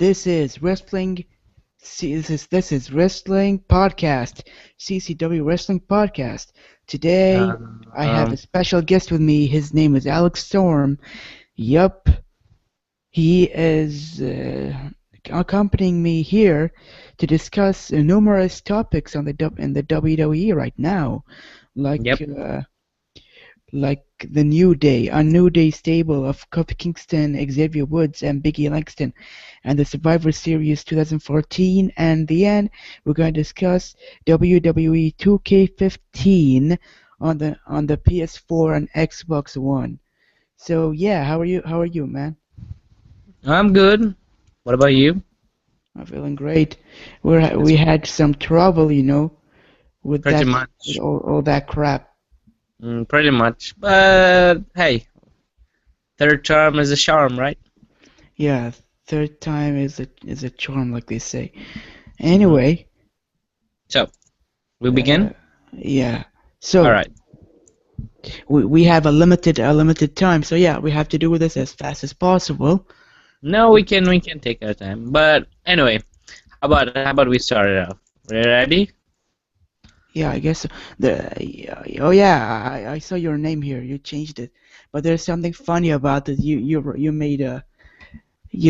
This is wrestling. This is wrestling podcast, CCW Wrestling Podcast. Today, I have a Um, special guest with me. His name is Alex Storm. Yup, he is accompanying me here to discuss numerous topics in the WWE right now, like yep. uh, like the New Day, a New Day stable of Kofi Kingston, Xavier Woods, and Biggie Langston, and the Survivor Series 2014. And the end, we're going to discuss WWE 2K15 on the PS4 and Xbox One. So yeah, how are you? How are you, man? I'm good. What about you? I'm feeling great. We That's had some trouble, with pretty with much. all that crap. Pretty much. But hey, third term is a charm, right? Yeah, third time is a charm, like they say. hmm Anyway, So we uh, begin. yeah. All So right. we have a limited time. So yeah, we have to do this as fast as possible. No, we can take our time. But anyway, how about we start it off? Ready? Yeah, I guess oh yeah, I saw your name here. You changed it, but there's something funny about it. You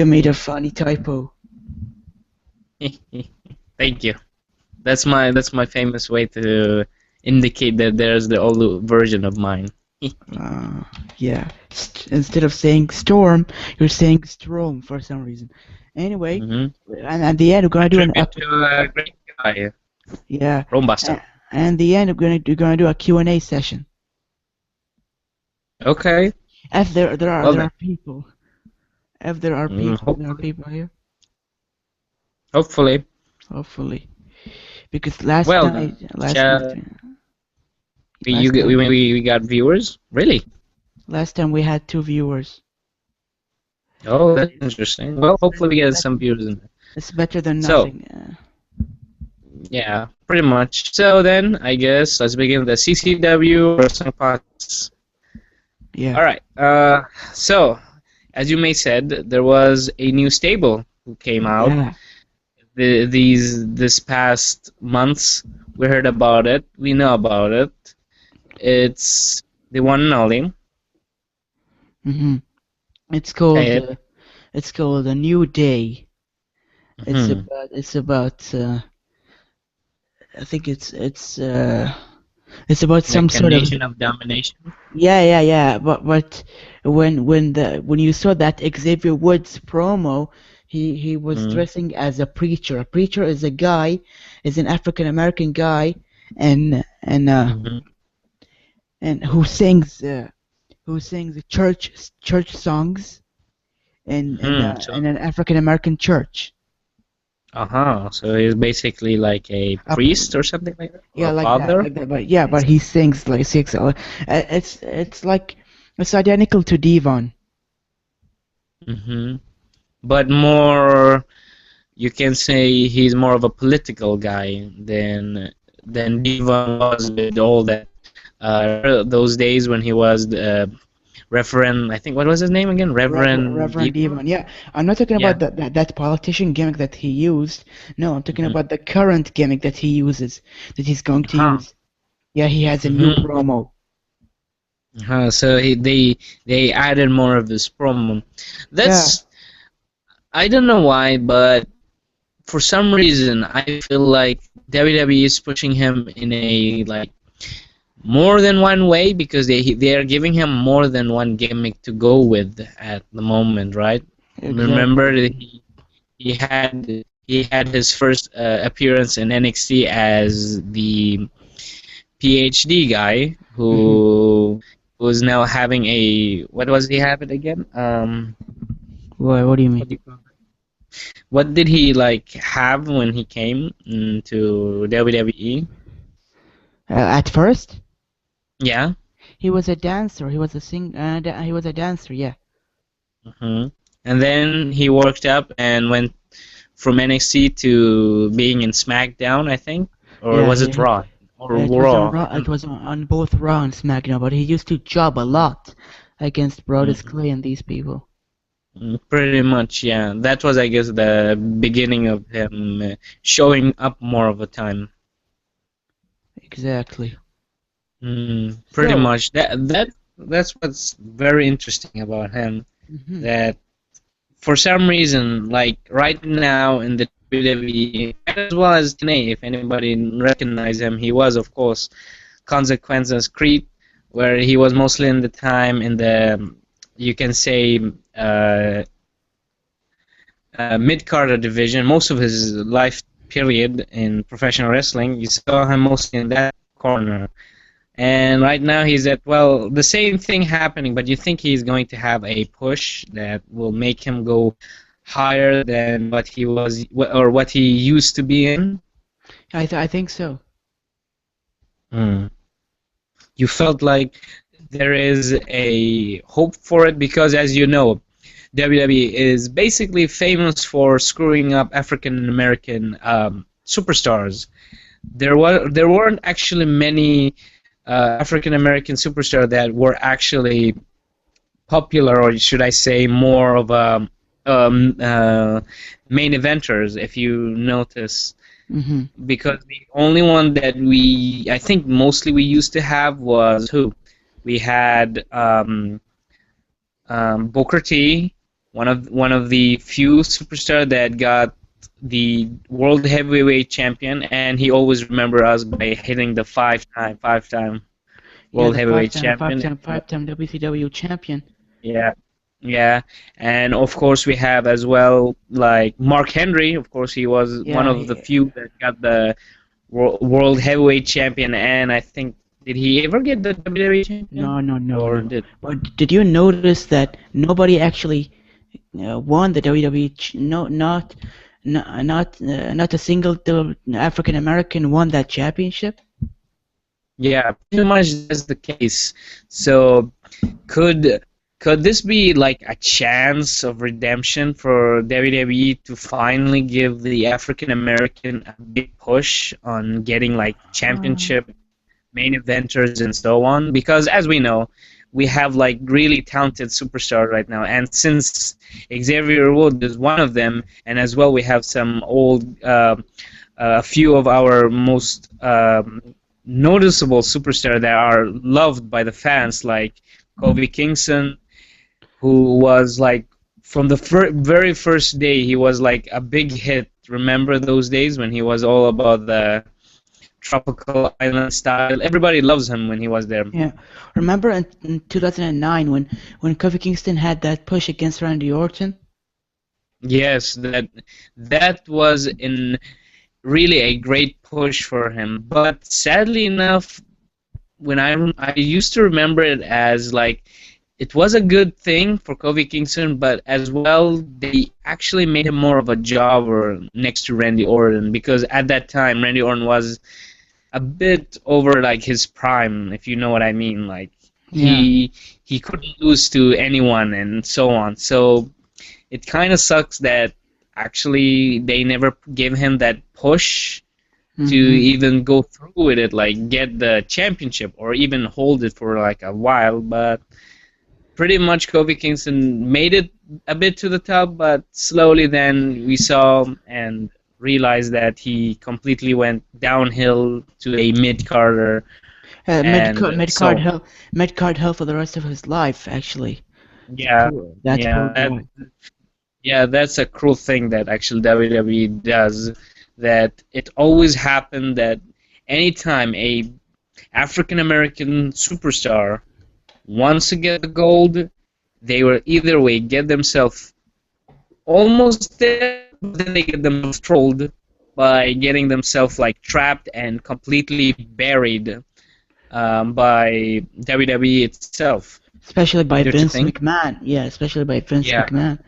made a funny typo. Thank you. That's my famous way to indicate that there's the old version of mine. Uh, yeah. Instead of saying storm, you're saying storm for some reason. Anyway, hmm and at the end we're gonna do an Tribute to a great guy, yeah, Roombuster. and the end we're gonna do a Q&A session. Okay. If there are Well there then. are people, if there are people, there are Hopefully. people here. Hopefully. Hopefully, because last Well night, then. Shall we, you last get, night, we got viewers? Really? last time we had two viewers. Oh, that's interesting. Well, hopefully we get That- some viewers in there. It's better than So, nothing. yeah, pretty much. So then, I guess let's begin the CCW Wrestling Podcast. Yeah, All right. So as you may said, there was a new stable who came out. yeah. This past months, we heard about it. We know about it. It's the one and only. hmm It's Say called it. uh, it's called a new day. It's hmm about it's about I think it's about some Like a sort of nation of domination. yeah. But when you saw that Xavier Woods promo, he was Mm-hmm. dressing as a preacher. A preacher is a guy, is an African American guy, and and uh Mm-hmm. and who sings church songs in So, an African American church. So he's basically like a Uh, priest or something like that, or yeah, a father. like that. But yeah, but he sings like six. It's identical to Devon. hmm But more, you can say he's more of a political guy than Devon was with all that. Those days when he was Reverend, I think, what was his name again? Reverend Reverend Devon. Devon. Yeah, I'm not talking Yeah. about that politician gimmick that he used. No, I'm talking hmm about the current gimmick that he uses, that he's going to Huh. use. Yeah, he has a new hmm promo. So they added more of this problem. Yeah, That's I don't know why, but for some reason I feel like WWE is pushing him in a like more than one way because they are giving him more than one gimmick to go with at the moment, right? Remember exactly. that he had his first appearance in NXT as the PhD guy hmm who's now having a what was he having again? What do you What mean? do you call it? What did he like have when he came to WWE? At first, Yeah. he was a dancer. He was a he was a dancer. Yeah. hmm And then he worked up and went from NXT to being in SmackDown, I think, or Yeah, was it Raw or it was on Raw? Raw. I don't It was on both Raw and SmackDown, but he used to job a lot against know. Brodus Clay and these people. Pretty much, yeah. That was, I guess, the beginning of him showing up more of a time. Exactly. Pretty So, much. That's what's very interesting about him. mhm. That for some reason, like right now in the WWE, and as well as TNA, if anybody recognize him, he was, of course, Consequences Creed, where he was mostly in the time in the, you can say, uh, mid Carter division. Most of his life period in professional wrestling, you saw him mostly in that corner. And right now he's at, well, the same thing happening, but you think he's going to have a push that will make him go higher than what he was or what he used to be in? I think so. Hmm. You felt like there is a hope for it because, as you know, WWE is basically famous for screwing up African American superstars. There weren't actually many African American superstars that were actually popular, or should I say, more of a um, uh, main eventers. If you notice, Hmm. because the only one that I think mostly we used to have was who we had. Booker T, one of the few superstar that got the world heavyweight champion, and he always remember us by hitting the five time Yeah, world the heavyweight champion. five-time WCW champion. Yeah, yeah, and of course we have as well like Mark Henry. Of course, he was one Yeah, of the few that got the world heavyweight champion, and I think did he ever get the WWE champion, no, no, no, or no. did? But did you notice that nobody actually won the WWE? No, not a single African American won that championship. Yeah, pretty much that's the case. So could could this be like a chance of redemption for WWE to finally give the African American a big push on getting like Uh, championship main eventers and so on? Because as we know, we have like really talented superstars right now, and since Xavier Woods is one of them, and as well we have some old a few of our most noticeable superstars that are loved by the fans, like Kofi Kingston, who was like from the very first day he was like a big hit. Remember those days when he was all about the tropical island style? Everybody loves him when he was there. yeah, remember in 2009 when Kofi Kingston had that push against Randy Orton? Yes, that was in really a great push for him. But sadly enough, when I used to remember it as like it was a good thing for Kofi Kingston, but as well they actually made him more of a jobber next to Randy Orton because at that time Randy Orton was a bit over like his prime, if you know what I mean. Like Yeah. he couldn't lose to anyone and so on. So it kind of sucks that actually they never gave him that push to Hmm. even go through with it, like get the championship or even hold it for like a while. But pretty much Kofi Kingston made it a bit to the top, but slowly then we saw and realized that he completely went downhill to a mid-carder and Mid card so hell, mid card hell for the rest of his life. Actually, yeah, that poor yeah, guy. that's a cruel thing that actually WWE does. That it always happened that anytime a African American superstar wants to get the gold, they will either way get themselves almost there, but then they get themselves trolled by getting themselves like trapped and completely buried by WWE itself. Especially by Don't you Vince think? McMahon. Yeah, especially by Vince Yeah, McMahon.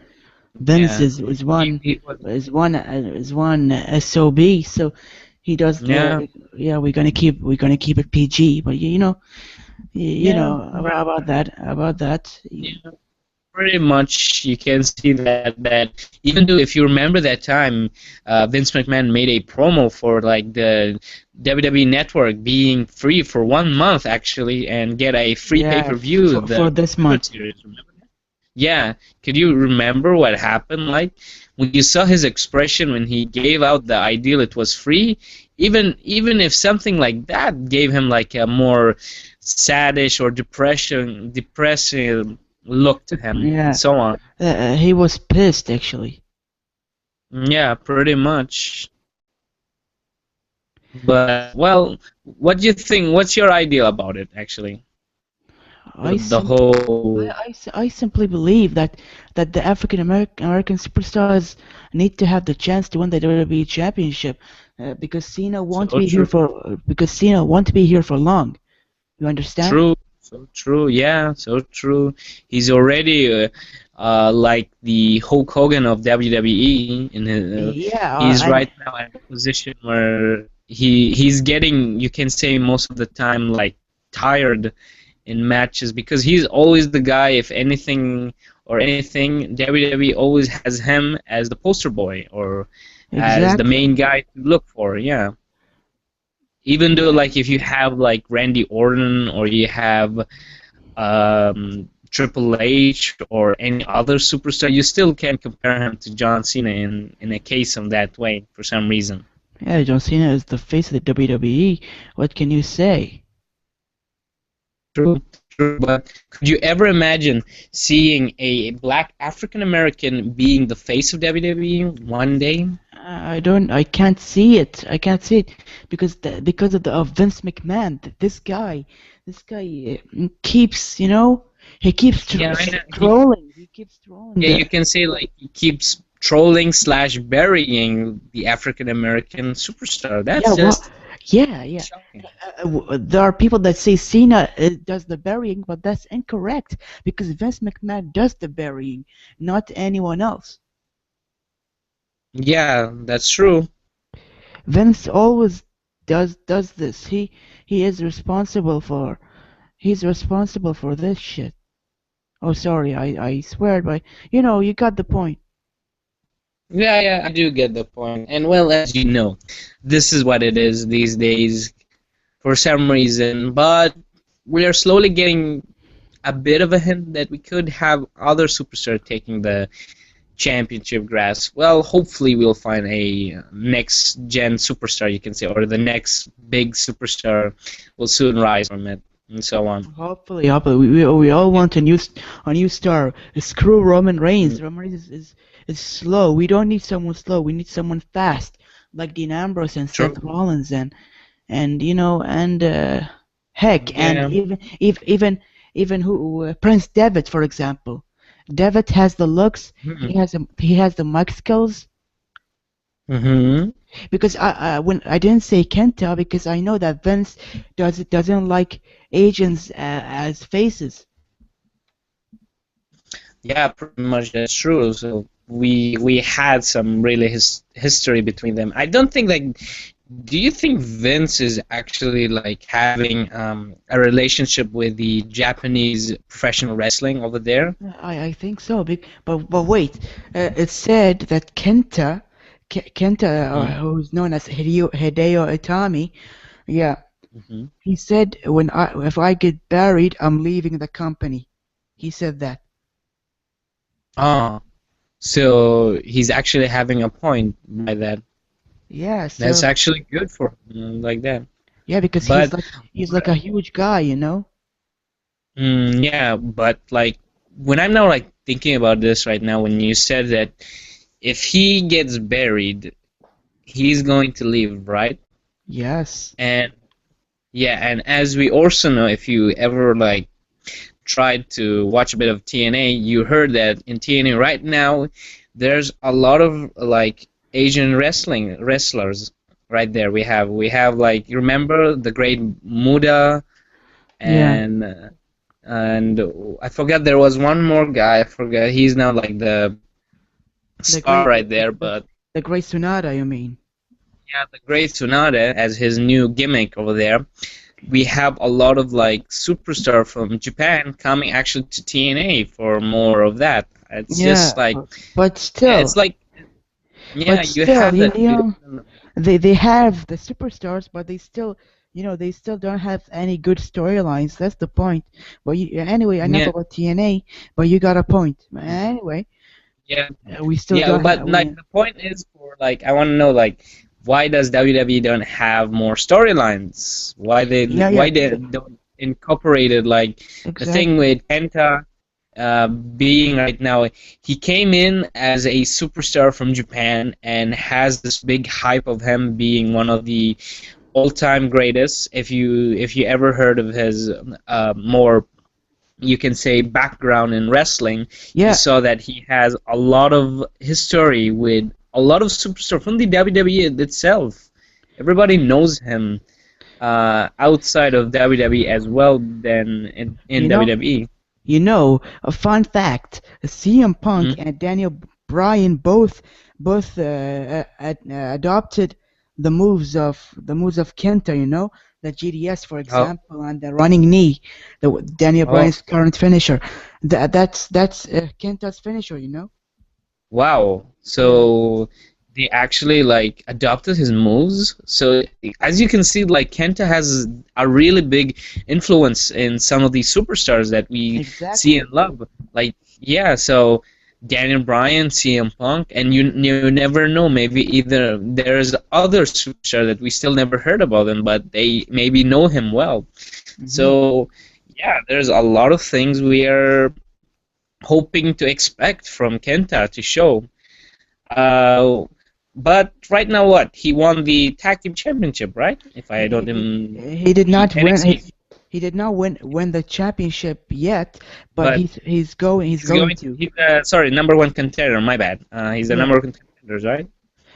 Vince yeah. is He, one he was, is one SOB. So he does. yeah, Yeah, we're gonna keep it PG. But you yeah, know about that. yeah. Pretty much, you can see that even though if you remember that time, Vince McMahon made a promo for like the WWE Network being free for 1 month actually, and get a free pay Yeah, per view of the for this Survivor month. Series. Remember that? Yeah, could you remember what happened? Like when you saw his expression when he gave out the ideal it was free, even if something like that gave him like a more saddish or depressing look to him and Yeah, so on. he was pissed actually. Yeah, pretty much. But well, what do you think? What's your ideal about it actually? I The sim whole I simply believe that the American superstars need to have the chance to win the WWE Championship because Cena won't so be here true. for because Cena won't be here for long. You understand? True, so true. Yeah, so true. He's already like the Hulk Hogan of WWE. Yeah, He's and right now at a position where he's getting, you can say, most of the time like tired in matches because he's always the guy. If anything or anything, WWE always has him as the poster boy or as the exactly. main guy to look for. Yeah. Even though Yeah, like if you have like Randy Orton or you have Triple H or any other superstar, you still can't compare him to John Cena in a case of that way for some reason. yeah. John Cena is the face of the WWE. What can you say? True, true. But could you ever imagine seeing a black African American being the face of WWE one day? I can't see it. I can't see it because of Vince McMahon. This guy keeps, he keeps Yeah, I know. trolling. He keeps trolling Yeah, the. you can say like he keeps trolling slash burying the African American superstar. Yeah, That's well, just yeah. shocking. There are people that say Cena does the burying, but that's incorrect because Vince McMahon does the burying, not anyone else. Yeah, that's true. Vince always does this. He is responsible for. He's responsible for this shit. Oh, sorry, I swear, but you got the point. Yeah, yeah, I do get the point. And well, as you know, this is what it is these days for some reason. But we are slowly getting a bit of a hint that we could have other superstars taking the championship grasp. Well, hopefully we'll find a next gen superstar, you can say, or the next big superstar will soon rise from it, and so on. Hopefully, we all want a new star. Screw Roman Mm, Reigns. Roman Reigns is slow. We don't need someone slow. We need someone fast, like Dean Ambrose and true. Seth Rollins and heck, and Yeah. even who Prince Devitt, for example. Devitt has the looks. Mm-hmm. He has the mic skills. Mm-hmm. Because when I didn't say Kenta because I know that Vince doesn't like Asians as faces. Yeah, pretty much that's true. So we had some really history between them. I don't think like. Do you think Vince is actually like having a relationship with the Japanese professional wrestling over there? I think so. But wait, it said that Kenta, who's known as Hideo Itami, yeah, Mm-hmm. he said if I get buried, I'm leaving the company. He said that. Ah, so he's actually having a point by that. Yeah, That's so actually good for him like that. yeah, because But he's like a huge guy, you know. yeah, but like when I'm now like thinking about this right now, when you said that if he gets buried, he's going to leave, right? Yes. And yeah, and as we also know, if you ever like tried to watch a bit of TNA, you heard that in TNA right now, there's a lot of like Asian wrestlers right there. We have like you remember the great Muda Yeah. and I forgot there was one more guy. I forgot he's now like the The star great right there, but the great Sonata, you mean? yeah, the great Tsunade as his new gimmick over there. We have a lot of like superstar from Japan coming actually to TNA for more of that. It's Yeah, just like but yeah, it's still, like yeah, you have you that know, they have the superstars, but they still They still don't have any good storylines. That's the point. But anyway, enough Yeah. about TNA. But you got a point. Anyway, Yeah. we still Yeah, don't but have. like the point is for like I want to know like why does WWE don't have more storylines? Yeah, yeah, Why they don't incorporate it like the thing exactly. with Kenta being right now he came in as a superstar from Japan and has this big hype of him being one of the all-time greatest. If you ever heard of his more you can say background in wrestling, you Yeah, saw that he has a lot of history with a lot of superstars from the WWE itself. Everybody knows him outside of WWE as well than in you know, WWE. a fun fact: CM Punk Mm. and Daniel Bryan both adopted the moves of Kenta. The GDS, for Oh, example, and the running knee, the Daniel oh, Bryan's current finisher. That's Kenta's finisher. wow. Yeah, So they actually like adopted his moves. So as you can see, like Kenta has a really big influence in some of these superstars that we see and exactly. love. Like yeah, so Daniel Bryan, CM Punk, and you never know. Maybe either there's other superstar that we still never heard about him, but they maybe know him well. Hmm. So yeah, there's a lot of things we are hoping to expect from Kenta to show. Uh, but right now, what he won the tag team championship, right? If I don't He did not win. NXT, He did not win the championship yet, but but he's going to. he's sorry number one contender. My bad. He's the Yeah. number one contender, right?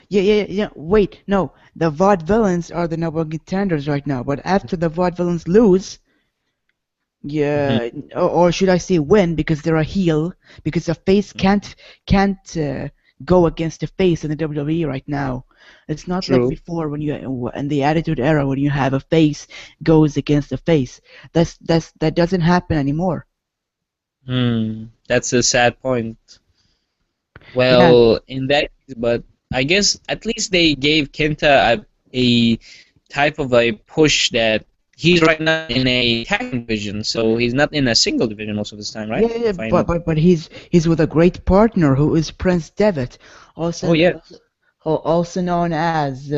Yeah. Wait, no. The Vaudevillains are the number one contenders right now, but after the Vaudevillains lose, Hmm. yeah, or should I say win because they're a heel, because a face can't go against the face in the WWE right now. It's not like True. before when you in the Attitude Era when you have a face goes against the face. That doesn't happen anymore. That's a sad point. Yeah, Well, in that case, but I guess at least they gave Kenta a type of a push that he's right now in a tag division, so he's not in a single division most of the time, right? yeah, If but I'm but he's with a great partner who is Prince Devitt, Oh also yeah. also known as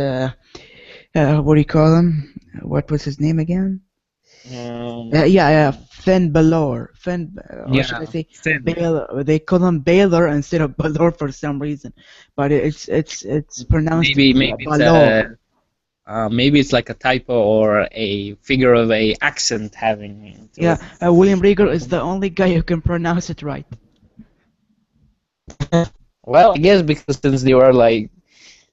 what do you call him? What was his name again? Yeah, Um, Finn Balor. Or should I yeah, say Finn. Baylor? They call him Baylor instead of Balor for some reason, but it's pronounced Maybe it's Balor. a maybe it's like a typo or a figure of a accent having to Yeah, it. William Regal is the only guy who can pronounce it right. Well, I guess because since they were like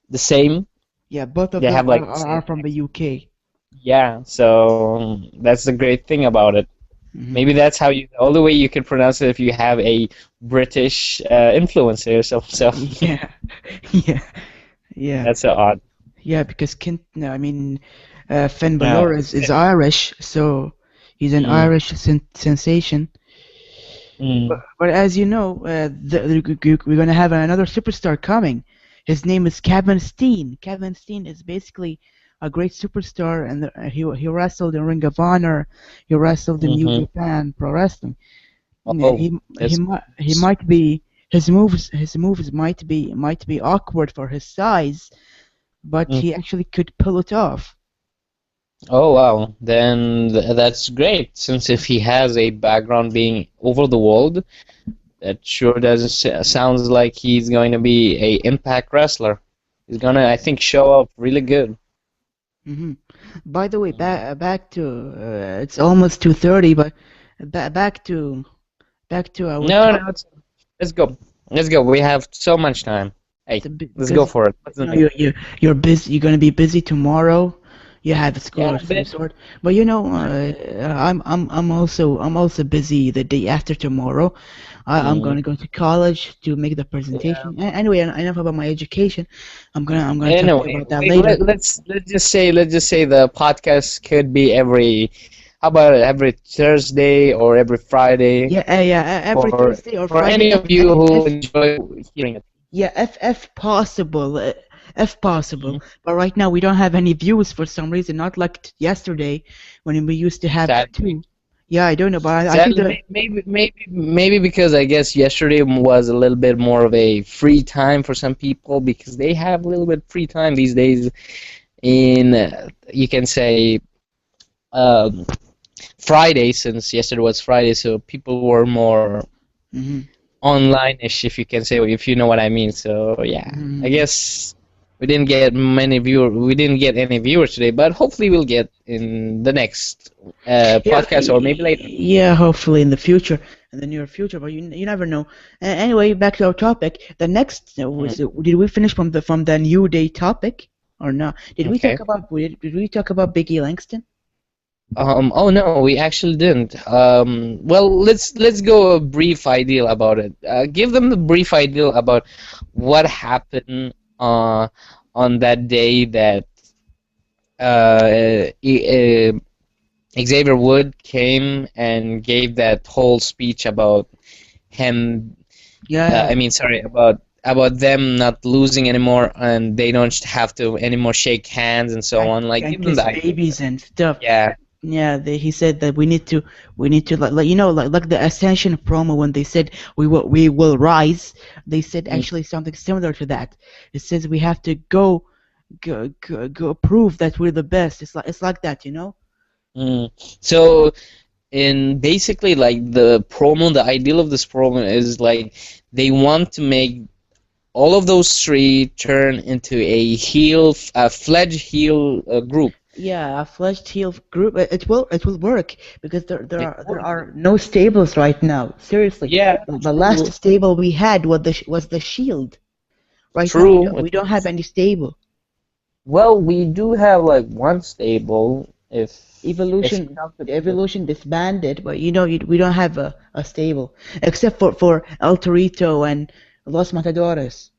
the same, Yeah, both of they them have are, like the are, are same from the accent. UK. Yeah, so that's the great thing about it. Hmm. Maybe that's how you the only way you can pronounce it if you have a British influence here. So Yeah, yeah, yeah, that's so odd. yeah. Because no, I mean, Finn Yeah. Balor is Irish, so he's an Mm, Irish sensation. But, mm, but as you know, we're gonna have another superstar coming. His name is Kevin Steen. Kevin Steen is basically a great superstar, and he wrestled in Ring of Honor. He wrestled in New mm-hmm. Japan Pro Wrestling. Yeah, Oh, he that's might he might be his moves might be awkward for his size, but mm. he actually could pull it off. Oh wow. Then that's great. Since if he has a background being over the world, that sure does sounds like he's going to be a impact wrestler. He's gonna, I think, show up really good. Hmm. By the way, Mhm. back to it's almost 2:30, but back to our No, no, top. let's go. Let's go. We have so much time. Hey, let's go Because for it. What's you the know name? you're busy. You're gonna be busy tomorrow. You have a Yeah, school of a some bit. sort. But I'm also busy the day after tomorrow. I'm Mm. gonna go to college to make the Yeah. presentation. Anyway, enough about my education. I'm gonna talk to you Anyway, about that later. let's just say the podcast could be every how about it, every Thursday or every Friday Yeah, every for Thursday or for Friday. any If of you if who if enjoy hearing it. yeah, if possible. if possible. But right now we don't have any views for some reason, not like yesterday when we used to have Sadly. two. Yeah, I don't know, but I think Sadly, the maybe because I guess yesterday was a little bit more of a free time for some people because they have a little bit free time these days in you can say um, Friday, since yesterday was Friday, so people were more Mhm, online-ish, if you can say, if you know what I mean. So yeah, I mhm. guess we didn't get any viewers today, but hopefully we'll get in the next Yeah, podcast or maybe later. yeah, hopefully in the future, in the near future, but you never know. Anyway, back to our topic. The next Mhm. did we finish from the New Day topic or no? Okay. Did we talk about Biggie Langston? Oh no, we actually didn't. Well, let's go a brief idea about it. Give them the brief idea about what happened on that day that Xavier Wood came and gave that whole speech about him. Yeah, I mean, sorry, about them not losing anymore, and they don't have to anymore shake hands and so on. Like, and give them kiss the idea. babies and stuff. Yeah. Yeah, he said that we need to like like the Ascension promo when they said we will rise. They said Mm, actually something similar to that. It says we have to go prove that we're the best. It's like that, you know? mm. So, in basically, like the promo, the ideal of this promo is like they want to make all of those three turn into a fledged heel group. Yeah, a fledged heel group. It will work because It there would. are no stables right now. Seriously, Yeah, the last true, stable we had was the Shield. Right now true. we don't have any stable. Well, we do have like one stable if you Evolution count the Evolution disbanded, but we don't have a stable except for El Torito and Los Matadores.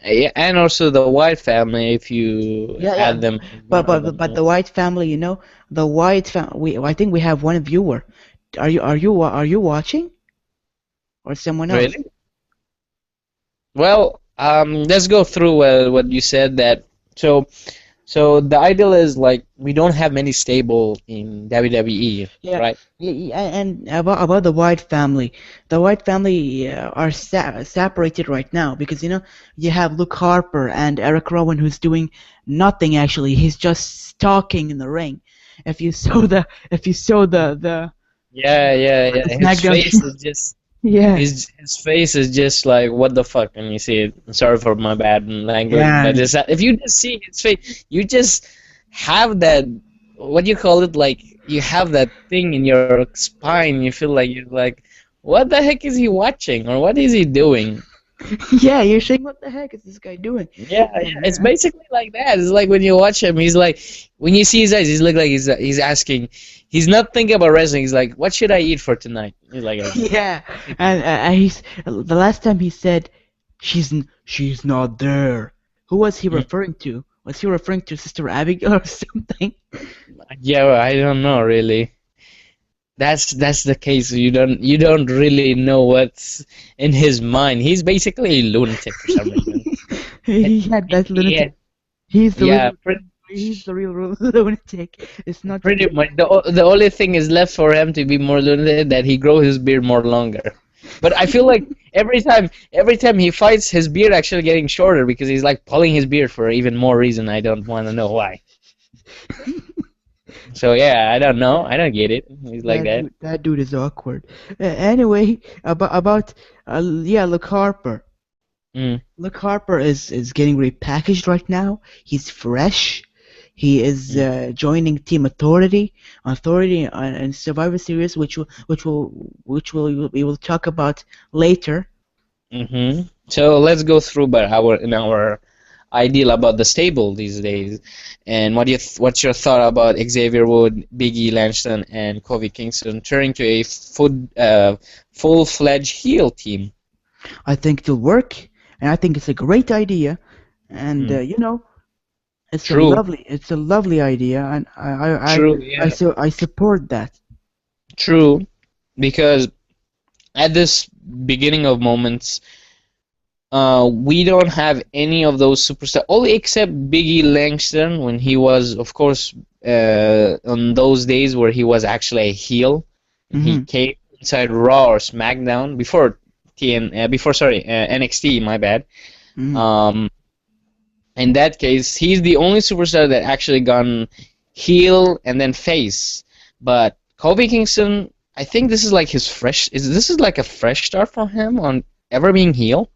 yeah, and also the White family if you Yeah, yeah, add them as one of them. but the White family, the White we I think we have one viewer. Are you watching or someone else? Really? Well, let's go through what you said that so so the ideal is like we don't have many stable in WWE, Yeah, right? yeah, yeah, and about the White family are separated right now because you have Luke Harper and Eric Rowan who's doing nothing actually. He's just stalking in the ring. If you saw the Yeah. His SmackDown face show, is just yeah, his face is just like what the fuck when you see it. Sorry for my bad language, yeah, but if you just see his face, you just have that what do you call it? Like you have that thing in your spine. You feel like you're like, what the heck is he watching or what is he doing? yeah. You're saying what the heck is this guy doing? Yeah, it's basically like that. It's like when you watch him, he's like, when you see his eyes, he's look like he's asking, he's not thinking about wrestling. He's like, what should I eat for tonight? He's like, Yeah, and he's the last time he said she's not there. Who was he "Mm, referring to? Was he referring to Sister Abigail or something? yeah, well, I don't know really. That's the case. You don't really know what's in his mind. He's basically a lunatic for some reason. He had that Yeah, lunatic. He's the yeah, real he's the real lunatic. It's not just pretty much. The only thing is left for him to be more lunatic that he grow his beard more longer. But I feel like every time he fights, his beard actually getting shorter because he's like pulling his beard for even more reason. I don't want to know why. So yeah, I don't know. I don't get it. He's like that. that dude is awkward. Anyway, about yeah, look Harper. Mm, Look, Harper is getting repackaged right now. He's fresh. He is mm, joining Team Authority and Survivor Series, we will talk about later. So let's go through but our ideal about the stable these days, and what's your thought about Xavier Wood, Biggie Langston, and Kofi Kingston turning to a full-fledged heel team? I think it'll work, and I think it's a great idea. And Mm. True, it's a lovely idea, and true, yeah, I support that. true. Because at this beginning of moments, We don't have any of those superstars, only except Biggie Langston when he was, of course, on those days where he was actually a heel, and he Mm-hmm. came inside Raw or SmackDown before NXT. My bad. Mm-hmm. Um, in that case, he's the only superstar that actually gone heel and then face. But Kofi Kingston, I think this is like his fresh. This is like a fresh start for him on ever being heel?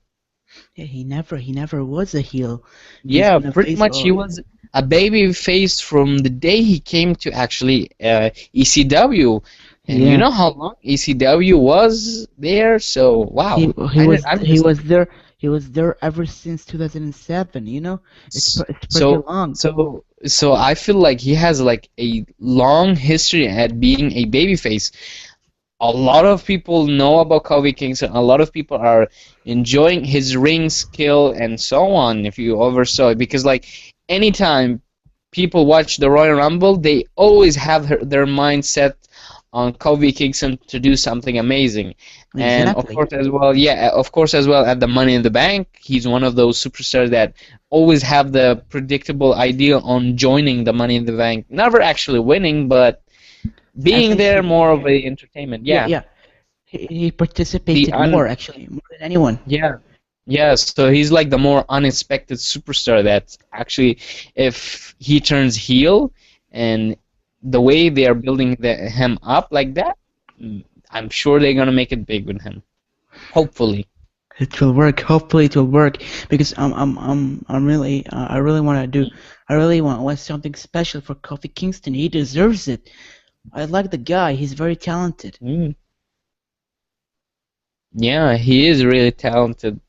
Yeah, he never was a heel. He's Yeah, been a pretty face much all. he was a baby face from the day he came to actually ECW. And you Yeah, know how long ECW was there? So he wow, he was I'm he just was there. He was there ever since 2007. It's pretty so long. so I feel like he has like a long history at being a babyface. A lot of people know about Kofi Kingston. A lot of people are enjoying his ring skill and so on. If you ever saw it, because like anytime people watch the Royal Rumble, they always have their mind set on Kofi Kingston to do something amazing. And of Exactly. course, as well, yeah, of course, as well at the Money in the Bank, he's one of those superstars that always have the predictable idea on joining the Money in the Bank, never actually winning, but At being least there more of he, a entertainment. yeah, Yeah, yeah. He the participated un more actually, more than anyone. yeah. Yeah, so he's like the more unexpected superstar that actually, if he turns heel and the way they are building him up like that, I'm sure they're gonna make it big with him. Hopefully. It will work. Hopefully, it will work because I'm really I really want to do. I really want something special for Kofi Kingston. He deserves it. I like the guy. He's very talented. Mm. Yeah, he is really talented.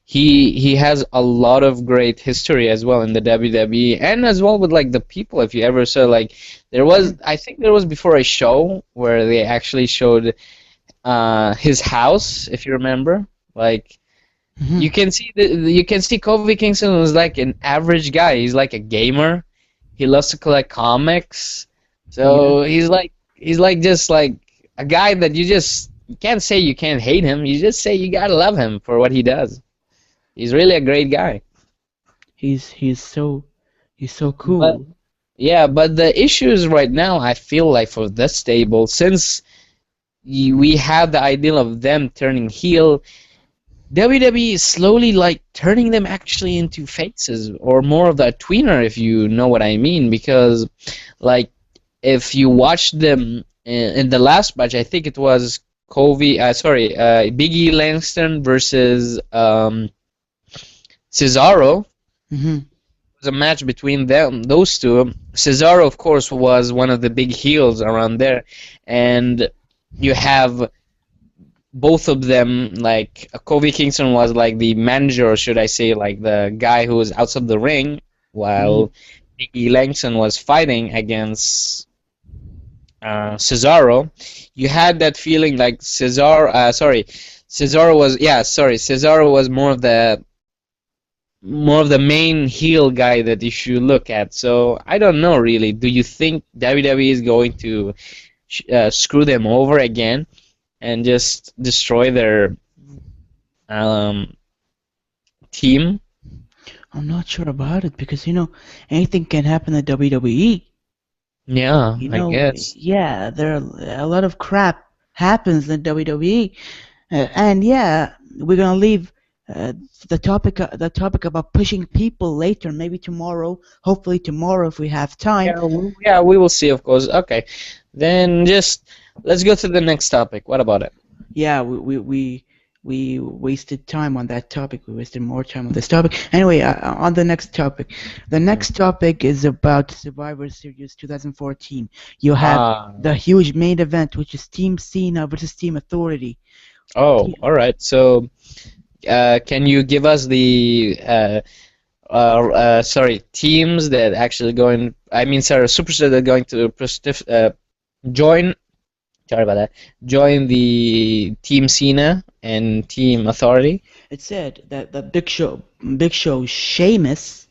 He has a lot of great history as well in the WWE and as well with like the people. If you ever saw like there was, Mhm. I think there was before a show where they actually showed his house, if you remember. Like Mhm. you can see Kofi Kingston was like an average guy. He's like a gamer. He loves to collect comics. Yeah. So he's like just like a guy that you can't say you can't hate him. You just say you gotta love him for what he does. He's really a great guy. He's so But cool. yeah, but the issues right now, I feel like for this stable, since we have the ideal of them turning heel, WWE is slowly like turning them actually into faces or more of that tweener, if you know what I mean. Because like if you watch them in the last match, I think it was Biggie Langston versus Cesaro. Mhm. Was a match between those two. Cesaro, of course, was one of the big heels around there, and you have both of them. Like Kofi Kingston was like the manager, or should I say, like the guy who was outside the ring, Mhm. while Biggie Langston was fighting against Cesaro. You had that feeling like Cesaro was more of the main heel guy that you should look at. So I don't know really. Do you think WWE is going to screw them over again and just destroy their um, team? I'm not sure about it because anything can happen at WWE. Yeah, I guess. Yeah, there are a lot of crap happens in WWE, and yeah, we're gonna leave uh, the topic about pushing people later, maybe tomorrow. Hopefully tomorrow if we have time. Yeah, we will see, of course. Okay, then just let's go to the next topic. What about it? Yeah, we wasted time on that topic. We wasted more time on this topic. Anyway, on the next topic. The Mm. next topic is about Survivor Series 2014. You have Ah, the huge main event, which is Team Cena versus Team Authority. oh, all right. So, can you give us the teams that actually going? I mean, sorry, superstars that are going to join. Sorry about that. Join the Team Cena and Team Authority. It said that the Big Show, Sheamus,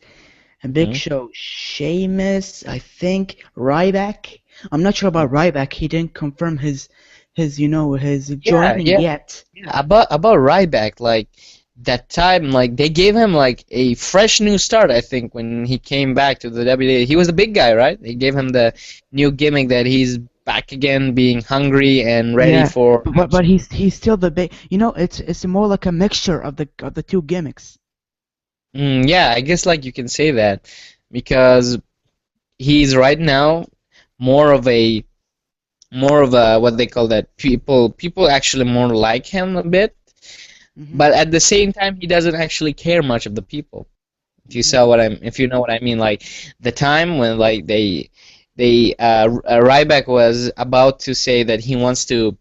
and Big Hmm. Show, Sheamus, I think Ryback. I'm not sure about Ryback. He didn't confirm his Yeah, joining yeah, yet. yeah. About Ryback, like that time, like they gave him like a fresh new start. I think when he came back to the WWE, he was a big guy, right? They gave him the new gimmick that he's back again, being hungry and ready Yeah, for but action. he's still the big. You know, it's more like a mixture of the two gimmicks. Yeah, I guess like you can say that because he's right now more of a what they call that, people actually more like him a bit, Hmm. but at the same time he doesn't actually care much of the people. Hmm. If you know what I mean, like the time when like Ryback was about to say that he wants to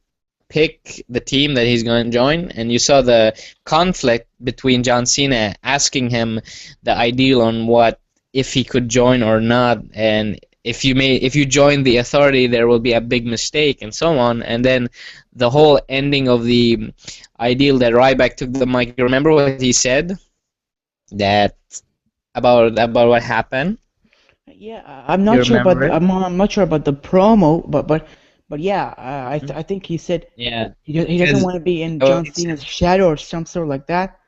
pick the team that he's going to join, and you saw the conflict between John Cena asking him the ideal on what if he could join or not, and if you join the authority there will be a big mistake and so on, and then the whole ending of the ideal that Ryback took the mic. You remember what he said that about what happened? Yeah, I'm You not sure about remember it? I'm not sure about the promo, but yeah, I think he said Yeah, he doesn't because want to be in well, John Cena's shadow or some sort like that.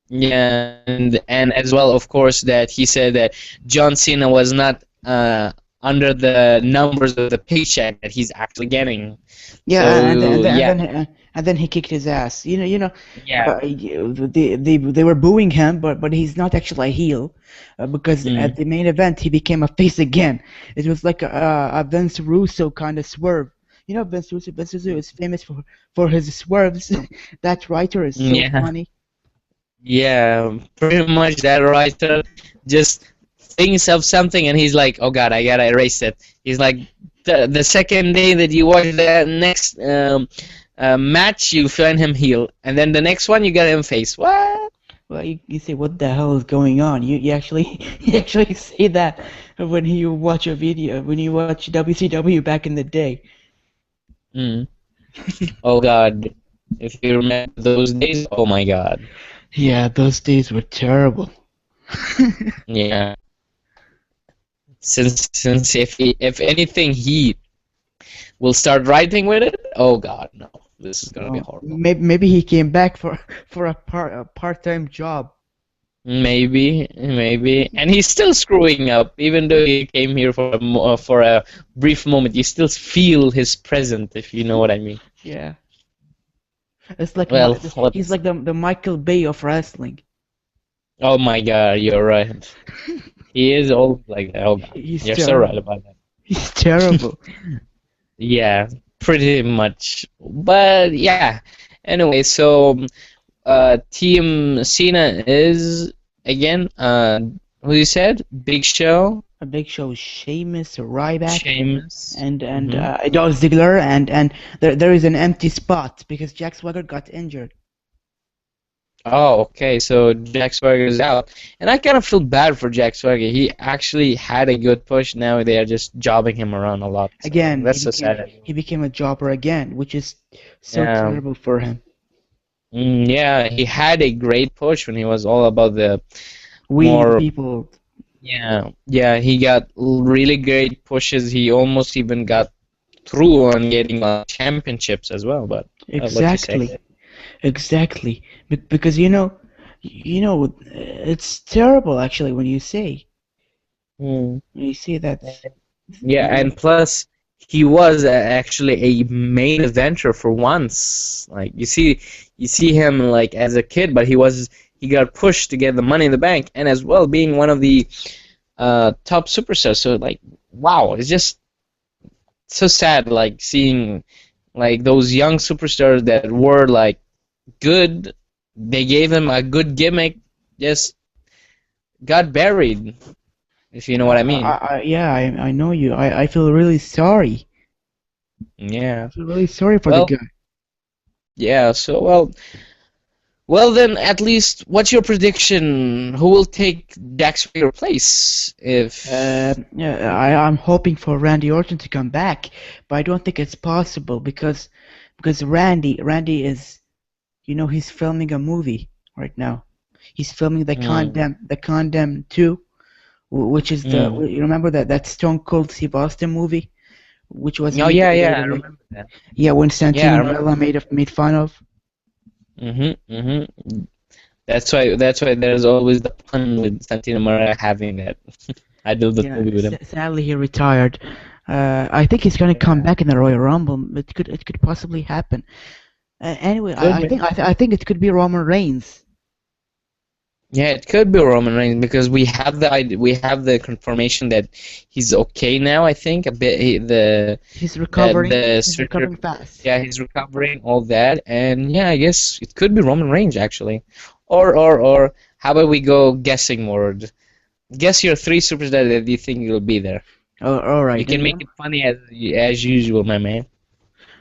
yeah, and as well, of course, that he said that John Cena was not under the numbers of the paycheck that he's actually getting. Yeah, So yeah, and then he kicked his ass. yeah, They were booing him, but he's not actually a heel, because at mm, the main event he became a face again. It was like a Vince Russo kind of swerve. You know, Vince Russo is famous for his swerves. That writer is so yeah, funny. yeah. Pretty much that writer just thinks of something and he's like, "Oh God, I gotta erase it." He's like, the second day that you watch the next match, you find him heel, and then the next one you get him face. What? Well, you say, what the hell is going on? You actually you actually say that when you watch a video when you watch WCW back in the day. Mm. Oh God, if you remember those days, oh my God. Yeah, those days were terrible. Yeah. Since if anything he will start writing with it, oh God, no. This is gonna be Well, horrible. maybe he came back for a part-time job. Maybe. And he's still screwing up, even though he came here for a brief moment. You still feel his presence, if you know what I mean. Yeah, it's like Well, he's what's? like the Michael Bay of wrestling. Oh my God, you're right. He is always like that. Oh God, He's you're so right terrible. about He's terrible. Yeah, pretty much. But yeah. Anyway, so Team Cena is again who you said? Big Show, A Big Show, Sheamus, Ryback, Sheamus. and Hmm. Dolph Ziggler, and there is an empty spot because Jack Swagger got injured. Oh, okay. So Jack Swagger is out, and I kind of feel bad for Jack Swagger. He actually had a good push. Now they are just jobbing him around a lot. So Again, that's so sad. he became a jobber again, which is so Yeah. terrible for him. Yeah, he had a great push when he was all about the We the more. people, Yeah, he got really great pushes. He almost even got through on getting like championships as well. But what you say? exactly, exactly. Because it's terrible actually Hmm. when you say that. Yeah, You know, and plus he was actually a main eventer for once. Like you see him like as a kid, but he got pushed to get the Money in the Bank, and as well being one of the top superstars. So like, wow, it's just so sad like seeing like those young superstars that were like good. They gave him a good gimmick, just got buried. If you know what I mean. yeah, I know you. I feel really sorry. I Yeah. feel really sorry for the Well, guy. yeah. So well then, at least, what's your prediction? Who will take Jack Swagger's place? If Yeah, I'm hoping for Randy Orton to come back, but I don't think it's possible because Randy is, he's filming a movie right now. He's filming mm, the Condemn 2, which is mm. you remember that Stone Cold Steve Austin movie, which was Oh made yeah, by yeah, I WWE. remember that. Yeah, when Yeah, I Santino remember. Marella made fun of. Mm-hmm. That's why there's always the pun with Santino Marella having that. I do the Yeah, movie with him. sadly he retired. I think he's gonna come Yeah, back in the Royal Rumble. It could possibly happen. Anyway, could I be. think I think it could be Roman Reigns. Yeah, it could be Roman Reigns because we have the confirmation that he's okay now. I think a bit He's recovering. the He's surgery. recovering fast. Yeah, he's recovering all that, and yeah, I guess it could be Roman Reigns actually, or how about we go guessing mode? Guess your three superstars that you think will be there. Oh, all You right. can make it funny as usual, my man.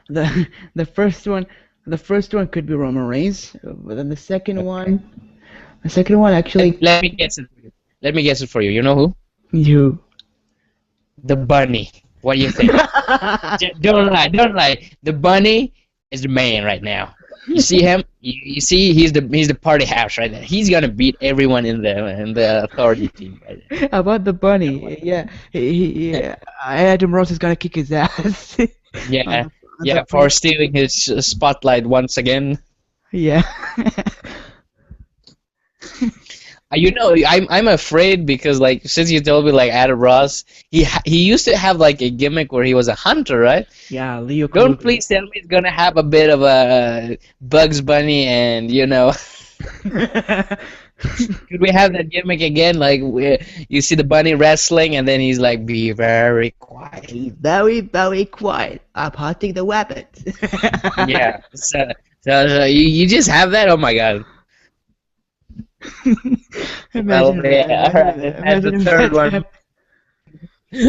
The the first one, the first one could be Roman Reigns. But then Okay. the second one actually, Let me guess it for you. Let me guess it for you. You know who? you. The bunny. What do you think? Don't lie, don't lie. The bunny is the man right now. You see him? You see he's the party house right now. He's gonna beat everyone in the authority team right About the now. bunny, yeah, Adam Rose is gonna kick his ass on Yeah, the yeah, pre. for stealing his spotlight once again. Yeah. You know, I'm afraid because like since you told me like Adam Ross, he used to have like a gimmick where he was a hunter, right? Yeah, Leo Don't Kruger. please tell me it's gonna have a bit of a Bugs Bunny and you know. Could we have that gimmick again? Like you see the bunny wrestling, and then he's like, "Be very quiet." Be very, very quiet. I'm hunting the rabbit. Yeah. So you just have that. Oh my God. Well, Imagine that. yeah. All right. And the Imagine if third that one. happened.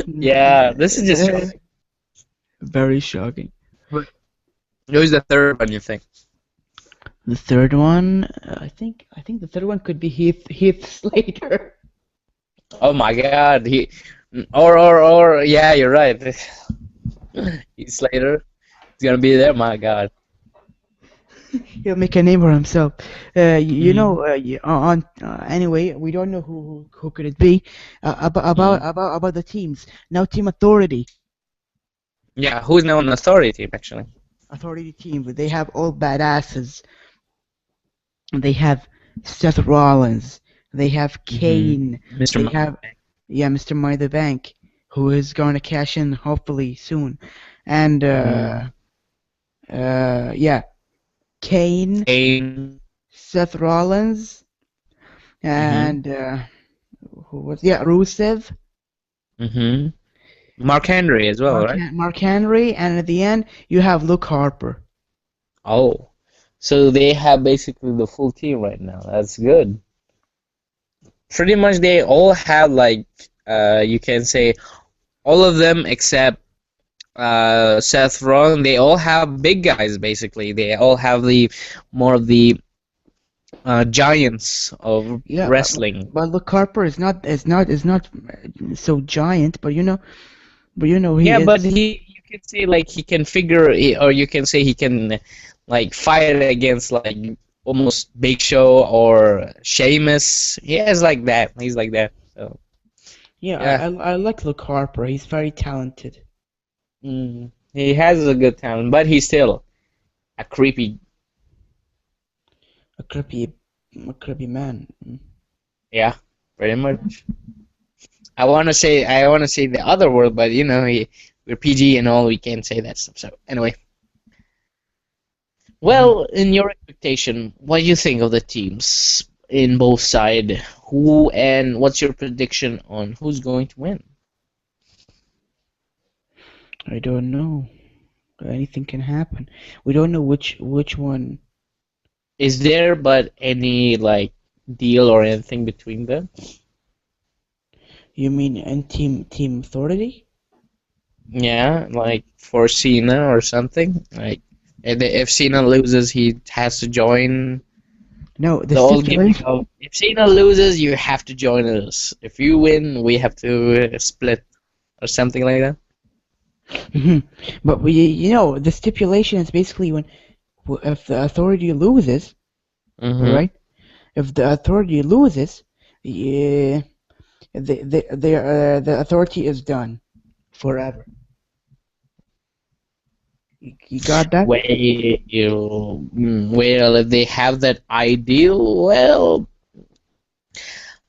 Yeah. This is just shocking. Very shocking. But who's the third one? You think? The third one, I think the third one could be Heath Slater. Oh my God. Or yeah, you're right. Heath Slater. He's gonna be there. My God. He'll make a name for himself. You Hmm. know, on anyway, we don't know who could it be. Hmm. About the teams now. Team Authority, Yeah. Who's now on the authority team actually? Authority team. They have all badasses. They have Seth Rollins. They have Hmm. Kane. Mr. They Money. have yeah, Mr. Money the Bank, who is going to cash in hopefully soon, and Hmm. yeah, Kane, Kane. Seth Rollins, Hmm. and who was yeah Rusev, Hmm. Mark Henry as well, right? Mark Henry, and at the end you have Luke Harper. Oh, so they have basically the full team right now. That's good. Pretty much they all have like you can say all of them except Seth Rollins. They all have big guys basically. They all have the more of the giants of Yeah, wrestling. but Luke Harper is not so giant, but he Yeah, but is. he you can say like he can or you can say he can like fight against like almost Big Show or Sheamus. He is like that. He's like that. So Yeah, yeah, I like Luke Harper. He's very talented. he has a good talent, but he's still a creepy. A creepy, a creepy man. Yeah, pretty much. I want to say the other word, but you know we're PG and all. We can't say that stuff. So anyway. Mhm. Well, in your expectation, what do you think of the teams in both side? Who and what's your prediction on who's going to win? I don't know. Anything can happen. We don't know which one. Is there but any like deal or anything between them? You mean in Team Authority? Yeah, like for Cena or something. Like, and if Cena loses, he has to join No, the the old gimmick stipulation. of if Cena loses, you have to join us. If you win, we have to split or something like that. Mhm. But the stipulation is basically when if the Authority loses, Mm-hmm. right? If the Authority loses, yeah, the Authority is done forever. You got that? Well, if they have that ideal, well,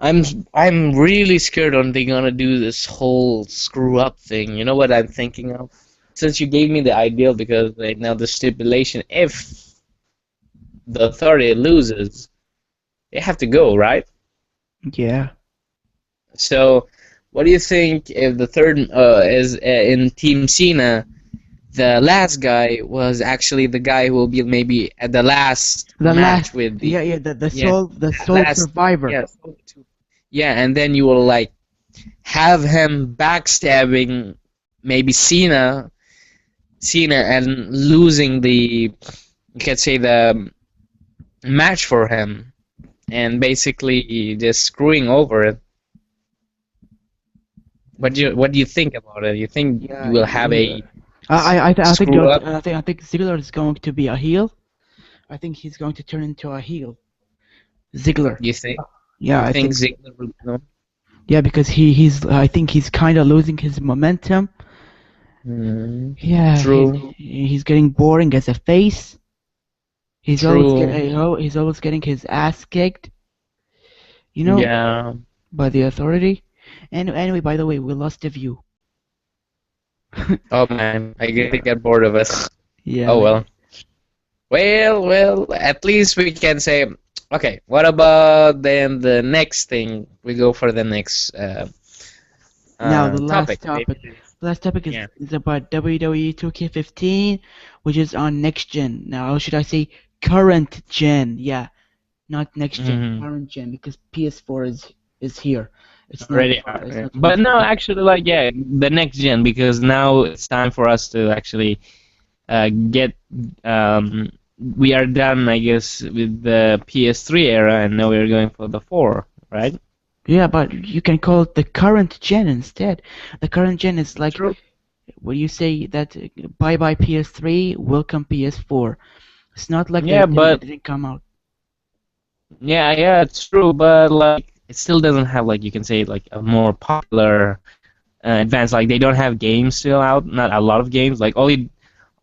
I'm I'm really scared on they gonna do this whole screw up thing. You know what I'm thinking of? Since you gave me the ideal, because right now the stipulation, if the authority loses, they have to go, right? Yeah. So, what do you think if the third is in Team Cena? The last guy was actually the guy who will be maybe at the last The match last, with the yeah, yeah, yeah the sole last survivor. yeah yeah, and then you will like have him backstabbing maybe Cena and losing the you could say the match for him and basically just screwing over it. What do you think about it? You think you Yeah, will have yeah. a I think screw up? I think Ziggler is going to be a heel. I think he's going to turn into a heel. Ziggler. You think Yeah, you I think think. Ziggler will no? Yeah, because he's I think he's kind of losing his momentum. Hmm. Yeah, True, he's getting boring as a face. true. He's always getting his ass kicked, you know, Yeah. by the authority. And anyway, by the way, we lost a view. Oh man, I get to Yeah, get bored of it. yeah, Oh like well. Well, at least we can say, okay, what about then the next thing? We go for the next now the topic. last Maybe topic. this. The last topic Yeah. is about WWE 2K15, which is on next gen. Now, or should I say current gen? Yeah, not next gen, Hmm. current gen, because PS4 is here. Already. It's not But no, 2015. actually, like, yeah, the next gen, because now it's time for us to actually get. We are done, I guess, with the PS3 era, and now we're going for the 4, right? Yeah, but you can call it the current gen instead. The current gen is like True. when you say that bye bye PS3, welcome PS4. It's not like Yeah, they but didn't come out. yeah, it's true, but like it still doesn't have like you can say like a more popular advanced. Like they don't have games still out, not a lot of games. Like only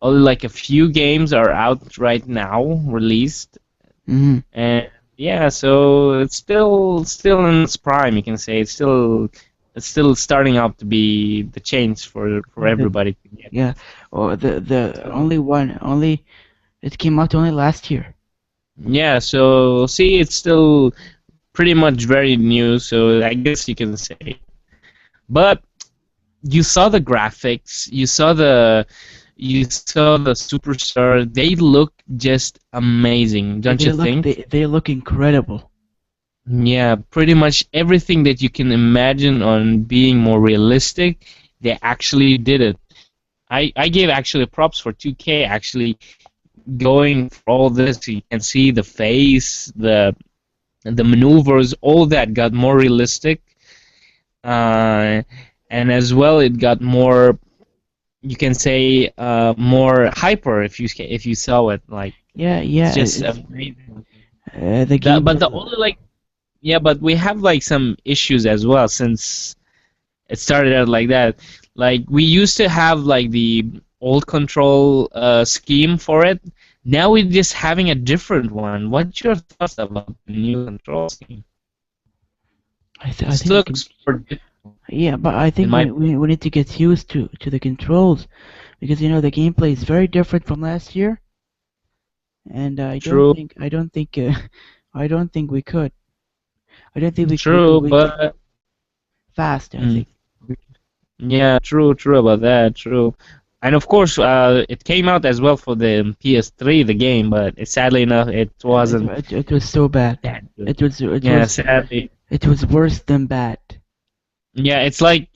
like a few games are out right now, released, Hmm. and yeah, so it's still in its prime. You can say it's still starting out to be the change for The, everybody to get. yeah, or the So only one only it came out only last year. yeah, so see, it's still pretty much very new. So I guess you can say, but you saw the graphics, you saw the superstar. They look just amazing, don't you think? They look incredible. Yeah, pretty much everything that you can imagine on being more realistic, they actually did it. I gave actually props for 2K actually going for all this. You can see the face, the maneuvers, all that got more realistic. Uh, and as well, it got more you can say more hyper if you saw it like Yeah, it's yeah, just amazing. the But gameplay. the only like yeah, but we have like some issues as well since it started out like that. Like we used to have like the old control scheme for it. Now we're just having a different one. What's your thoughts about the new control scheme? I It think the looks more difficult yeah, but I in think my we need to get used to the controls because the gameplay is very different from last year, and true, I don't think we could. I don't think true, we could but fast. I mm, think. yeah, true about that, true. And of course, it came out as well for the PS3, the game, but sadly enough, it wasn't It was so bad. that good. It Yeah, was sadly. it was worse than bad. Yeah, it's like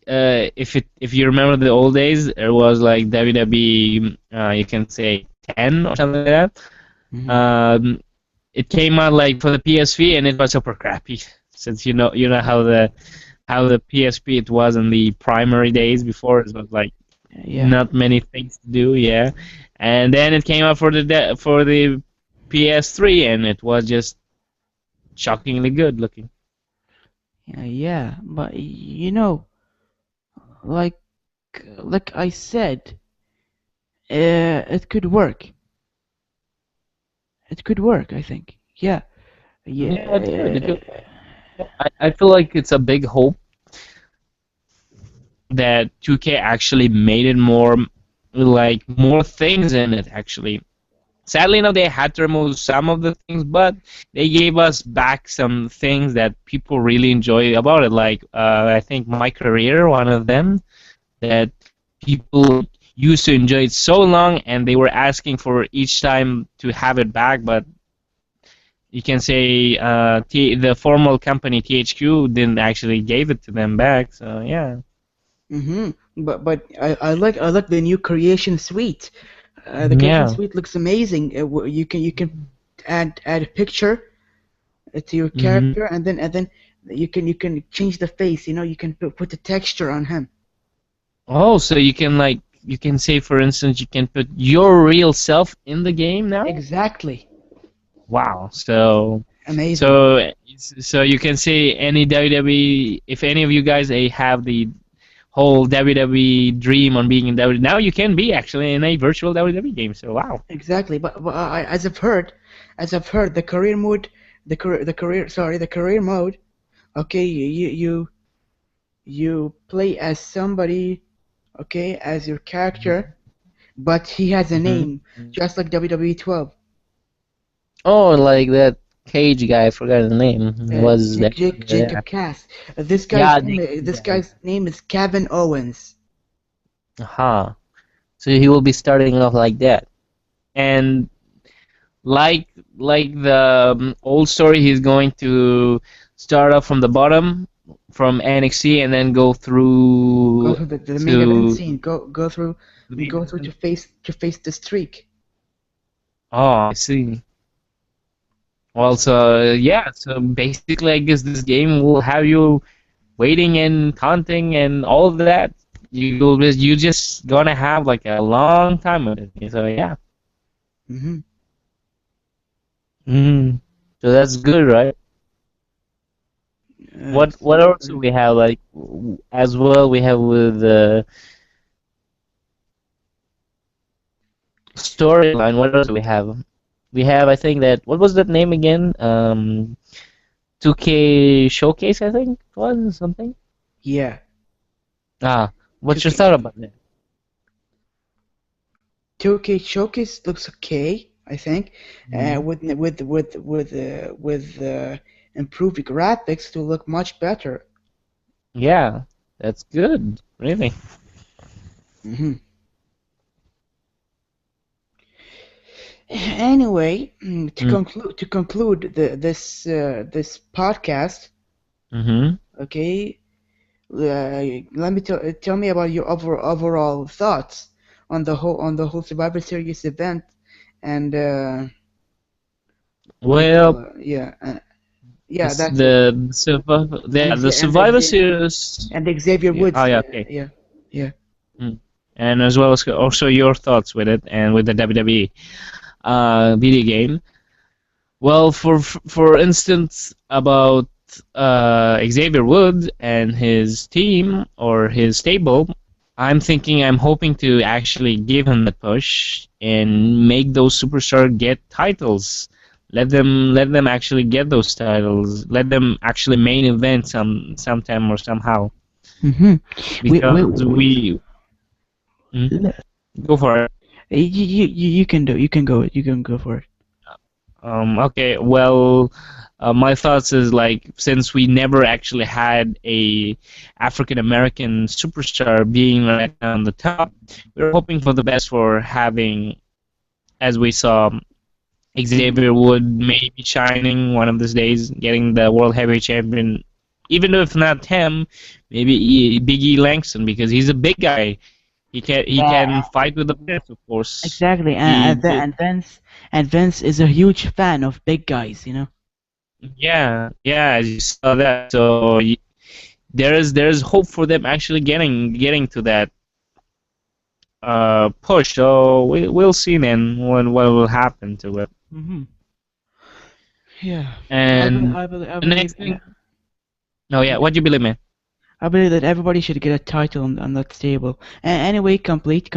if you remember the old days, it was like WWE, you can say 10 or something like that. Hmm. It came out like for the PSP, and it was super crappy. Since you know how the PSP it was in the primary days before, it was like Yeah, not many things to do, yeah. And then it came out for the PS3, and it was just shockingly good looking. yeah, yeah. But like like I said. It could work. It could work, I think. Yeah. Yeah, it could. It could. Yeah. I feel like it's a big hope that 2K actually made it more, like more things in it actually. Sadly enough, they had to remove some of the things, but they gave us back some things that people really enjoy about it. Like I think My Career, one of them, that people used to enjoy it so long, and they were asking for each time to have it back. But you can say the formal company THQ didn't actually gave it to them back. So yeah, But I like the new creation suite. The creation yeah. suite looks amazing. You can add a picture to your Hmm. character, and then you can change the face. You can put the texture on him. Oh, so you can like you can say for instance you can put your real self in the game now? Exactly. Wow. So Amazing. so you can say any WWE if any of you guys have the whole WWE dream on being in WWE now you can be actually in a virtual WWE game. So wow. Exactly. But as I've heard, the career mode, the career mode. Okay, you play as somebody. Okay, as your character, but he has a Hmm. name, just like WWE 12. Oh, like that Cage guy, I forgot his name. Was that? Yeah. Jacob Cass. This Yeah, guy's name, Jake. this Yeah. guy's name is Kevin Owens. Huh. So he will be starting off like that. And like like the old story, he's going to start off from the bottom, from NXT, and then go Go through through the main event to scene. the main Go through event. to face the streak. Oh, I see. Well, so yeah, so basically, I guess this game will have you waiting and counting and all of that. You just gonna have like a long time with it. So yeah. hmm Mm. So that's good, right? What So else do we have like as well? We have with the storyline. What else do we have? We have I think that what was that name again? 2K Showcase I think it was something. yeah, Ah, what's your 2K thought about that? 2K Showcase looks okay, I think, Mhm. with improved graphics to look much better. Yeah, that's good. Really. hmm Anyway, to conclude this podcast, Mm-hmm. okay, let me tell me about your overall thoughts on the whole Survivor Series event, and Well, yeah, yeah, this that's it. the Survivor Series. And Xavier Yeah. Oh Woods, yeah. Okay. yeah, yeah. Mm. And as well as also your thoughts with it and with the WWE video game. Well, for instance, about Xavier Woods and his team or his stable, I'm hoping to actually give him the push and make those superstars get titles. Let them actually get those titles. Let them actually main event sometime or somehow hmm because we mm, go for it. you can go for it. Okay, well, my thoughts is like since we never actually had a African American superstar being right now on the top, we're hoping for the best for having, as we saw, Xavier Wood maybe shining one of these days, getting the World Heavyweight Champion. Even if not him, maybe Big E Langston because he's a big guy. He Yeah, can fight with the best, of course. exactly. He And Vince is a huge fan of big guys, you know. yeah, as you saw that. So there's hope for them actually getting to that push. So we'll see then what will happen to it. hmm Yeah, And I the believe, next thing, no, yeah, yeah, what do you believe, man? I believe that everybody should get a title on that stable. Anyway, complete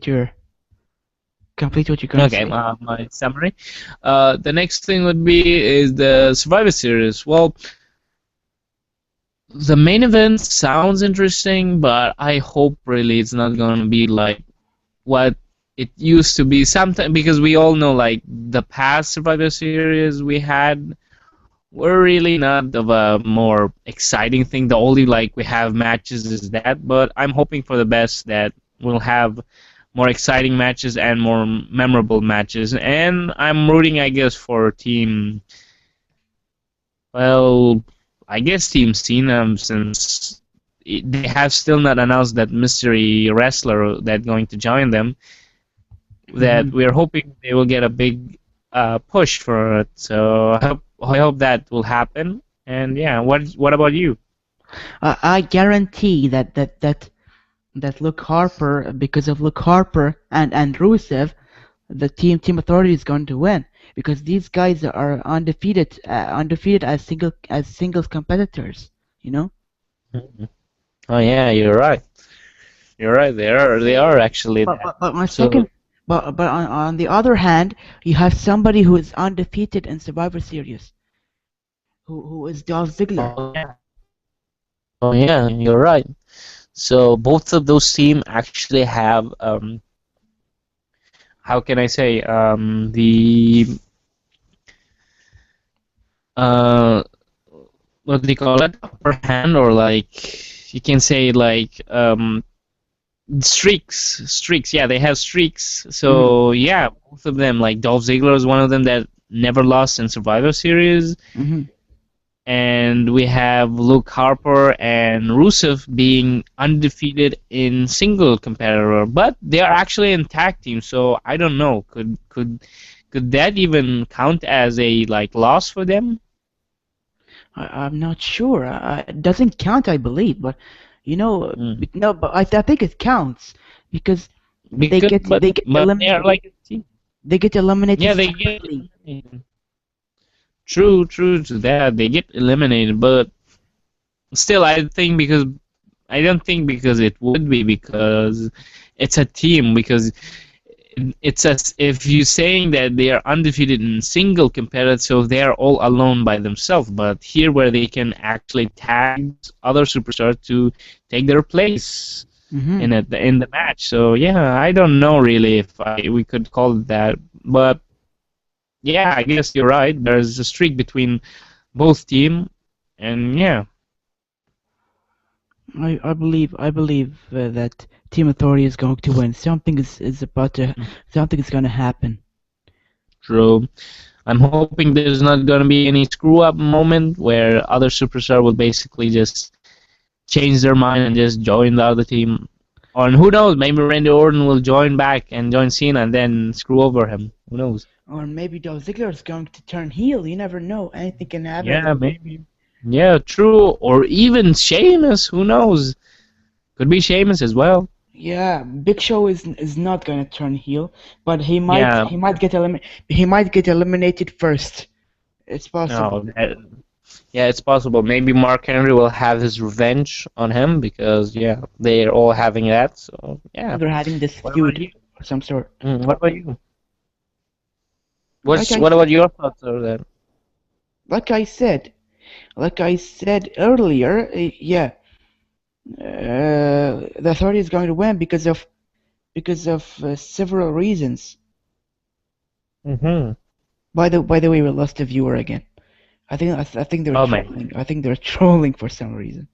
your. Complete what you're gonna Okay, say. my summary. The next thing would be is the Survivor Series. Well, the main event sounds interesting, but I hope really it's not gonna be like what it used to be. Sometimes because we all know like the past Survivor Series we had were really not of a more exciting thing. The only like we have matches is that, but I'm hoping for the best that we'll have more exciting matches and more memorable matches. And I'm rooting, I guess, for team. Well, I guess Team Cena since they have still not announced that mystery wrestler that going to join them. That Hmm. we're hoping they will get a big push for it. So I hope that will happen. And yeah, what about you? I guarantee that Luke Harper, because of Luke Harper and Rusev, the Team Authority is going to win because these guys are undefeated as singles competitors. You know. Mhm. Oh yeah, you're right. You're right. They are actually that. But my So second, but on the other hand, you have somebody who is undefeated in Survivor Series, who is Dolph Ziggler. oh yeah, oh yeah, you're right. So both of those teams actually have how can I say the uh what do you call it, upper hand, or like you can say like streaks, yeah, they have streaks. Hmm. So yeah, both of them, like Dolph Ziggler is one of them that never lost in Survivor Series, Hmm. and we have Luke Harper and Rusev being undefeated in single competitor, but they are actually in tag team. So I don't know, could that even count as a like loss for them? I'm not sure. It doesn't count, I believe, but Mm. no, but I think it counts because they Because get they get but they are eliminated. like a team. They get eliminated Yeah, they get separately. eliminated. True to that. They get eliminated, but still, I don't think because it would be because it's a team. Because it's as if you're saying that they are undefeated in single competitive, so they are all alone by themselves. But here, where they can actually tag other superstars to take their place Hmm. in the match. So yeah, I don't know really if we could call it that, but yeah, I guess you're right. There's a streak between both team, and yeah, I believe that Team Authority is going to win. Something is going to happen. true. I'm hoping there's not gonna be any screw up moment where other superstar will basically just change their mind and just join the other team. Or who knows, maybe Randy Orton will join back and join Cena and then screw over him. Who knows? Or maybe Dolph Ziggler is going to turn heel. You never know. Anything can happen in the Yeah, maybe. Yeah, true. Or even Sheamus. Who knows? Could be Sheamus as well. Yeah, Big Show is not gonna turn heel, but Yeah. he might get eliminated first. It's possible. No. Yeah, it's possible. Maybe Mark Henry will have his revenge on him because yeah, they're all having that. So yeah. They're having this What about feud you? of some sort. What about you? Like I What said, about your thoughts on that? like I said, like I said earlier, yeah, the Authority is going to win because of several reasons. Mm-hmm. By the way, we lost a viewer again. I think they're Oh man, trolling. I think they're trolling for some reason.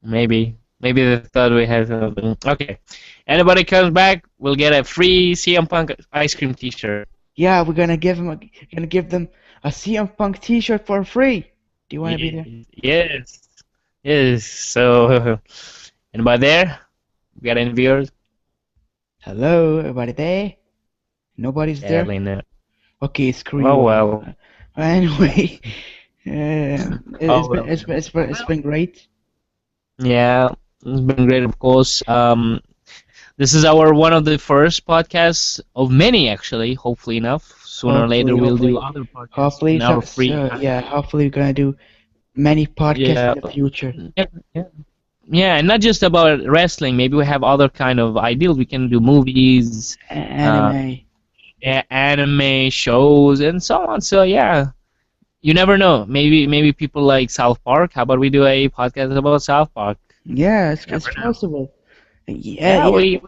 maybe they thought we had something. Okay, anybody comes back, we'll get a free CM Punk ice cream T-shirt. Yeah, gonna give them a CM Punk T-shirt for free. Do you want to be there? Yes, yes. So anybody there? We got any viewers? Hello, everybody there? Nobody's there? Sadly, no. Okay, screw Oh you all. well. Anyway, Oh well. it's been great. Yeah, it's been great, of course. This is our one of the first podcasts of many, actually. Hopefully enough. Sooner or later, Hopefully, we'll do hopefully, other podcasts hopefully, in our free time. yeah, hopefully we're gonna do many podcasts Yeah, in the future. yeah, yeah. Yeah, and not just about wrestling. Maybe we have other kind of ideals. We can do movies, uh, Anime. anime shows and so on. So yeah, you never know. Maybe people like South Park. How about we do a podcast about South Park? Yeah, it's Never know. possible. Yeah, Yeah, yeah, we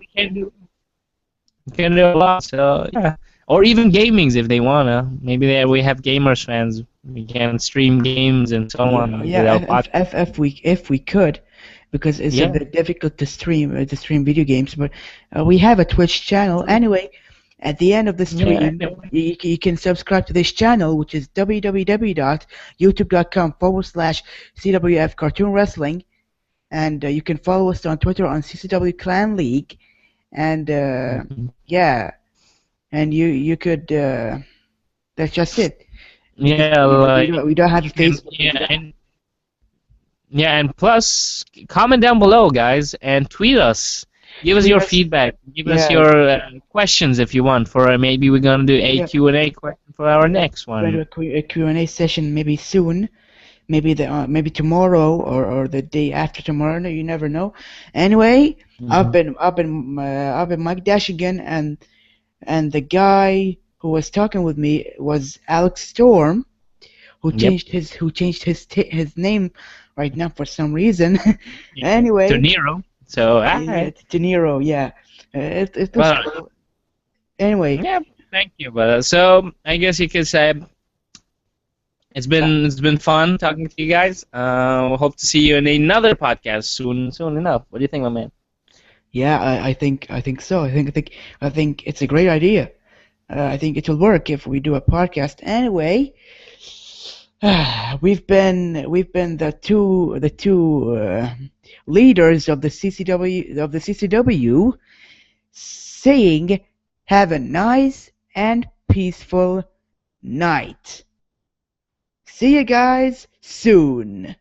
can do a lot. So yeah, or even gamings if they wanna. Maybe there we have gamers fans. We can stream games and so yeah, on with yeah. our podcast. If we could, because it's a Yeah, bit difficult to stream video games, but we have a Twitch channel anyway. At the end of the yeah. stream, Anyway. you can subscribe to this channel, which is www.youtube.com/CWF Cartoon Wrestling, and you can follow us on Twitter on CCW Clan League, and Mhm. yeah, and you could. That's just it, because Yeah, like we don't have a you can. Facebook. And plus, comment down below, guys, and tweet us. Give us Tweet your us. feedback. Give us Yeah, your questions if you want. For maybe we're gonna do a yeah, Q&A question for our yeah. next We're going to one. do a Q&A session maybe soon, maybe tomorrow or the day after tomorrow. No, you never know. Anyway, Hmm. I've been Mike Dash again, and the guy who was talking with me was Alex Storm, Yep. who changed his name right now for some reason. Yeah. To Anyway, Nero. So, yeah, alright. De Niro, yeah. It was Well, cool. Anyway, yeah. Thank you, brother. So, I guess you could say uh, it's been fun talking to you guys. Hope to see you in another podcast soon enough. What do you think, my man? yeah, I think so. I think it's a great idea. I think it will work if we do a podcast. Anyway, we've been the two leaders of the CCW saying have a nice and peaceful night. See you guys soon.